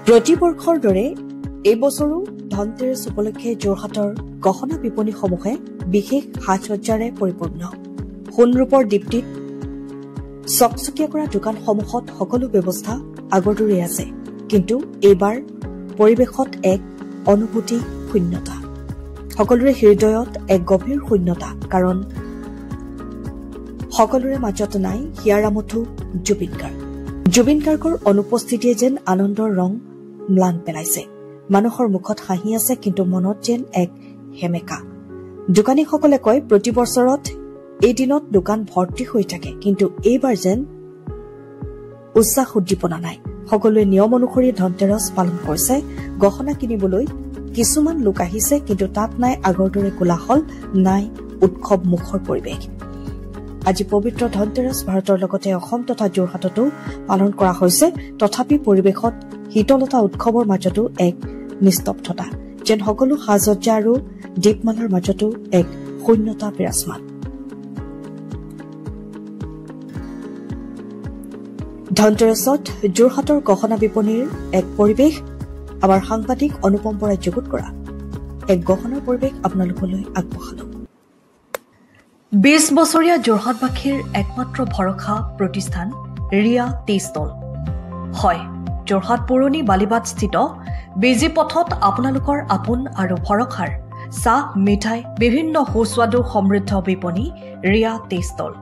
প্ৰতিবৰ্ষৰ দৰে এই বছৰো ধনতেৰছ উপলক্ষে যোৰহাটৰ গহনা বিপণীসমূহে বিশেষ সাজসজ্জাৰে পৰিপূৰ্ণ। সোণৰূপৰ দীপ্তিত চকচকীয়া কৰা দোকানসমূহত সকলো ব্যৱস্থা আগৰ দৰে আছে, কিন্তু এইবাৰ পৰিৱেশত এক অনুভূতি শূন্যতা। সকলোৰে হৃদয়ত এক গভীৰ শূন্যতা, কাৰণ সকলোৰে মাজত নাই হিয়াৰ আমঠু জুবিন গাৰ্গ। জুবিন গাৰ্গৰ অনুপস্থিতিয়ে যেন আনন্দৰ ৰং ম্লান পেলাইছে। মানুহৰ মুখত হাঁহি আছে, কিন্তু মনত যেন এক হেমেকা। দোকানীসকলে কয় প্ৰতি বছৰত এই দিনত দোকান ভৰ্তি হৈ থাকে, কিন্তু এইবাৰ যেন উৎসাহ উদ্দীপনা নাই। সকলোৱে নিয়ম অনুসৰি ধনতেৰছ পালন কৰিছে। গহনা কিনিবলৈ কিছুমান লোক আহিছে, কিন্তু তাত নাই আগৰ দৰে কোলাহল, নাই উৎসৱ মুখৰ পৰিৱেশ। আজি পবিত্ৰ ধনতেৰছ ভাৰতৰ লগতে অসম তথা যোৰহাটতো পালন কৰা হৈছে, তথাপি পৰিৱেশত শীতলতা, উৎসৱৰ মাজতো এক নিস্তব্ধতা, যেন সকলো সাজসজ্জা আৰু দীপমালাৰ মাজতো এক শূন্যতা বিৰাজমান। ধনতেৰছত যোৰহাটৰ গহনা বিপণীৰ এক পৰিৱেশ আমাৰ সাংবাদিক অনুপম বৰাই যুগুত কৰা এক গহনাৰ পৰিৱেশ আপোনালোকলৈ আগবঢ়ালো। 20 বছৰীয়া যোৰহাটবাসীৰ একমাত্ৰ ভৰসা প্ৰতিষ্ঠান ৰিয়া টি ষ্টল। হয়, যোৰহাট পুৰণি বালিবাটস্থিত বিজি পথত আপোনালোকৰ আপোন আৰু ভৰসাৰ চাহ, মিঠাই, বিভিন্ন সুস্বাদু সমৃদ্ধ বিপণী Riya tea stall.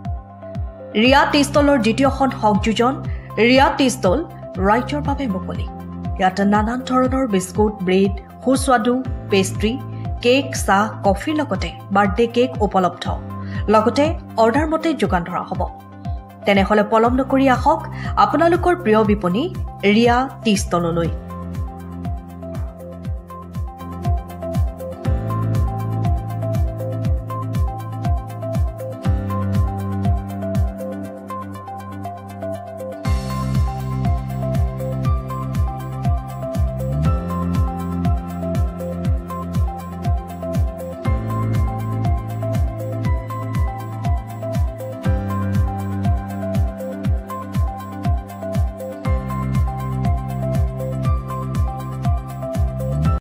Riya tea ষ্টলৰ দ্বিতীয়খন সংযোজন ৰিয়া টি ষ্টল ৰাইজৰ বাবে মুকলি। ইয়াত নানান ধৰণৰ বিস্কুট, ব্ৰেড, সুস্বাদু পেষ্ট্ৰি, কেক, চাহ, কফিৰ লগতে বাৰ্থডে কেক উপলব্ধ। লগতে অৰ্ডাৰ মতে যোগান ধৰা হ'ব। তেনেহ'লে পলম নকৰি আহক আপোনালোকৰ প্ৰিয় বিপণী ৰিয়া টি ষ্টললৈ।